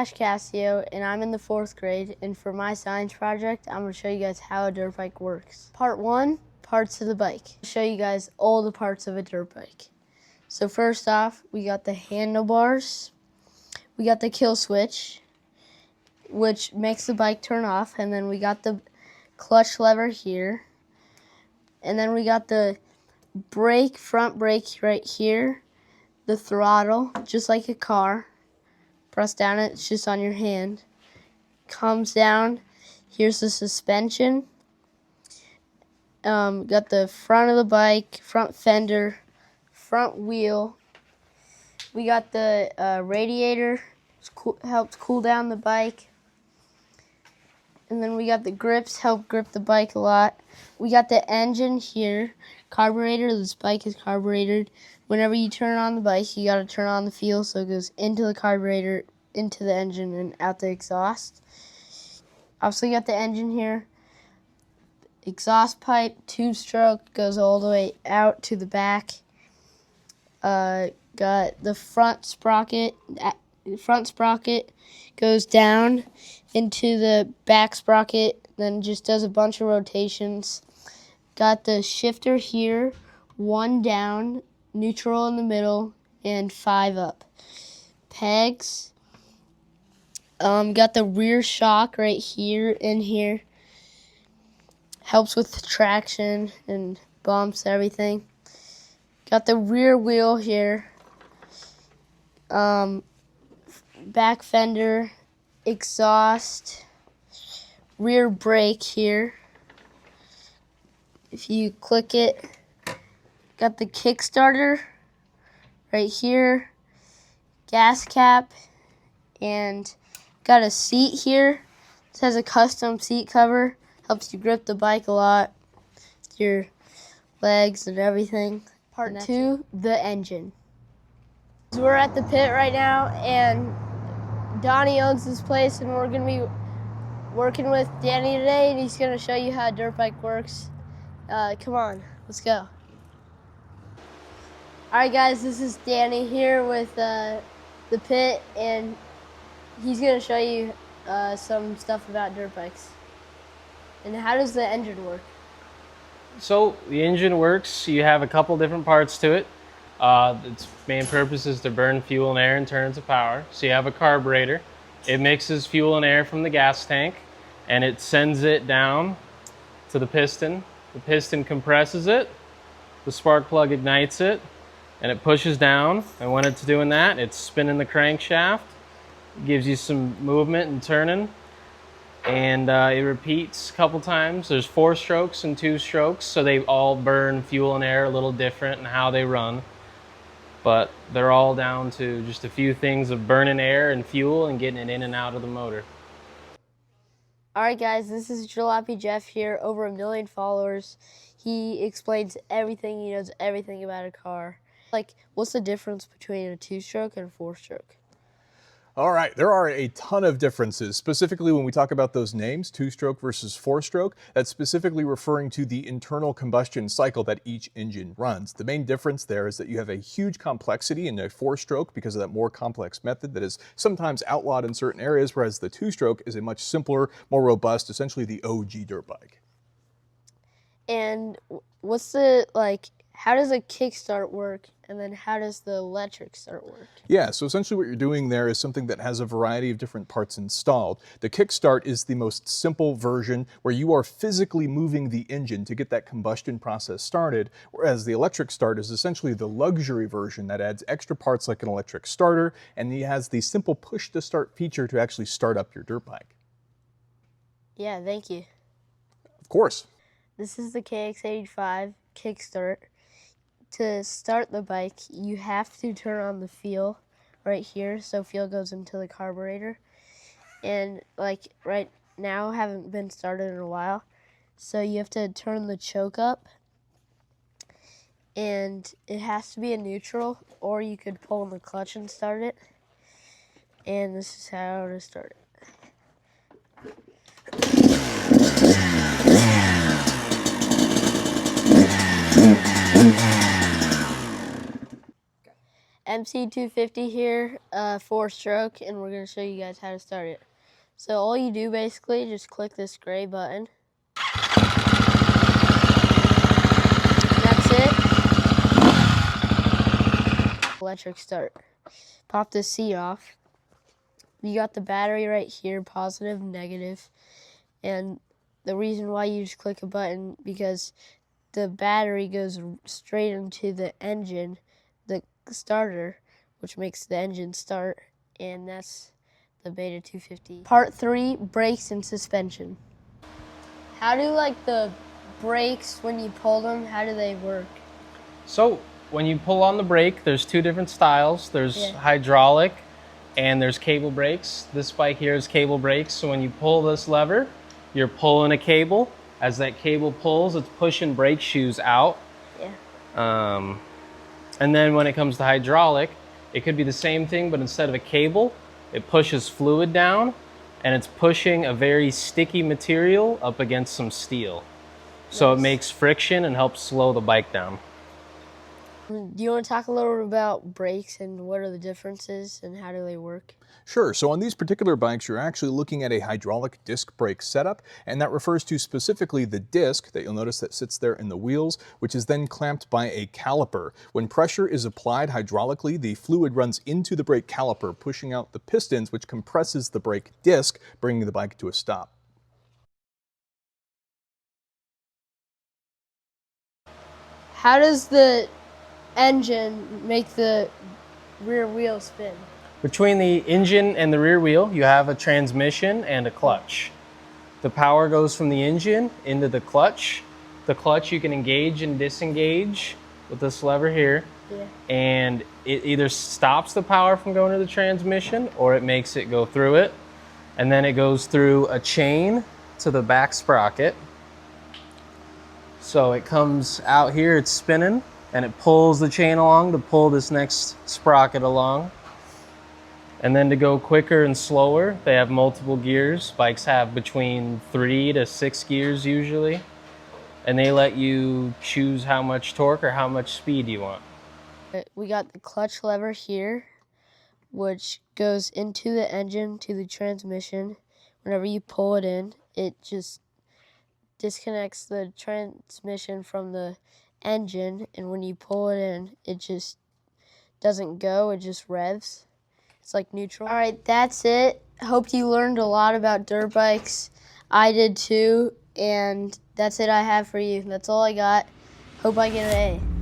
Ash Cassio, and I'm in the 4th grade, and for my science project, I'm going to show you guys how a dirt bike works. Part 1, parts of the bike. I'll show you guys all the parts of a dirt bike. So first off, we got the handlebars, we got the kill switch, which makes the bike turn off, and then we got the clutch lever here, and then we got the brake, front brake right here, the throttle, just like a car. Press down, it's just on your hand. Comes down, here's the suspension. Got the front of the bike, front fender, front wheel. We got the radiator, helps cool down the bike. And then we got the grips, help grip the bike a lot. We got the engine here, carburetor. This bike is carbureted. Whenever you turn on the bike, you got to turn on the fuel so it goes into the carburetor, into the engine, and out the exhaust. Obviously, got the engine here. Exhaust pipe, 2-stroke, goes all the way out to the back. Got the front sprocket. Front sprocket goes down into the back sprocket, then just does a bunch of rotations. Got the shifter here, 1 down, neutral in the middle, and 5 up. Pegs. Got the rear shock right here and here. Helps with traction and bumps, everything. Got the rear wheel here. Back fender, exhaust, rear brake here. If you click it, got the Kickstarter right here, gas cap, and got a seat here. This has a custom seat cover, helps you grip the bike a lot, your legs and everything. Part 2, the engine. So we're at the pit right now, and Donnie owns this place, and we're going to be working with Danny today, and he's going to show you how a dirt bike works. Come on, let's go. All right, guys, this is Danny here with the pit, and he's going to show you some stuff about dirt bikes. And how does the engine work? So the engine works, you have a couple different parts to it. Its main purpose is to burn fuel and air and turn it to power. So you have a carburetor. It mixes fuel and air from the gas tank, and it sends it down to the piston. The piston compresses it, the spark plug ignites it, and it pushes down. And when it's doing that, it's spinning the crankshaft. It gives you some movement and turning. And it repeats a couple times. There's 4 strokes and 2 strokes, so they all burn fuel and air a little different in how they run. But they're all down to just a few things of burning air and fuel and getting it in and out of the motor. All right, guys, this is Jalopy Jeff here, over 1 million followers. He explains everything, he knows everything about a car. Like, what's the difference between a 2-stroke and a 4-stroke? All right, there are a ton of differences. Specifically, when we talk about those names, 2-stroke versus 4-stroke, that's specifically referring to the internal combustion cycle that each engine runs. The main difference there is that you have a huge complexity in a 4-stroke because of that more complex method that is sometimes outlawed in certain areas, whereas the 2-stroke is a much simpler, more robust, essentially the OG dirt bike. And what's the, how does a kickstart work, and then how does the electric start work? Yeah, so essentially what you're doing there is something that has a variety of different parts installed. The kickstart is the most simple version where you are physically moving the engine to get that combustion process started, whereas the electric start is essentially the luxury version that adds extra parts like an electric starter, and it has the simple push to start feature to actually start up your dirt bike. Yeah, thank you. Of course. This is the KX85 Kickstart. To start the bike, you have to turn on the fuel right here, so fuel goes into the carburetor. And right now, haven't been started in a while, so you have to turn the choke up, and it has to be a neutral, or you could pull on the clutch and start it. And this is how to start it. MC250 here, 4-stroke, and we're gonna show you guys how to start it. So all you do basically, just click this gray button. That's it. Electric start. Pop the C off. You got the battery right here, positive, negative. And the reason why you just click a button, because the battery goes straight into the engine, the starter, which makes the engine start, and that's the Beta 250. Part 3, brakes and suspension. How do the brakes, when you pull them, how do they work? So when you pull on the brake, there's two different styles. There's hydraulic and there's cable brakes. This bike here is cable brakes. So when you pull this lever, you're pulling a cable. As that cable pulls, it's pushing brake shoes out. Yeah. And then when it comes to hydraulic, it could be the same thing, but instead of a cable, it pushes fluid down, and it's pushing a very sticky material up against some steel. So it makes friction and helps slow the bike down. Do you want to talk a little bit about brakes and what are the differences and how do they work? Sure. So on these particular bikes, you're actually looking at a hydraulic disc brake setup, and that refers to specifically the disc that you'll notice that sits there in the wheels, which is then clamped by a caliper. When pressure is applied hydraulically, the fluid runs into the brake caliper, pushing out the pistons, which compresses the brake disc, bringing the bike to a stop. How does the engine make the rear wheel spin? Between the engine and the rear wheel, you have a transmission and a clutch. The power goes from the engine into the clutch. The clutch you can engage and disengage with this lever here. Yeah. And it either stops the power from going to the transmission or it makes it go through it. And then it goes through a chain to the back sprocket. So it comes out here, it's spinning, and it pulls the chain along to pull this next sprocket along. And then to go quicker and slower, they have multiple gears. Bikes have between 3 to 6 gears usually. And they let you choose how much torque or how much speed you want. We got the clutch lever here, which goes into the engine to the transmission. Whenever you pull it in, it just disconnects the transmission from the engine, and when you pull it in, it just doesn't go, it just revs. It's like neutral. All right, that's it. Hope you learned a lot about dirt bikes. I did too, and that's it I have for you. That's all I got. Hope I get an A.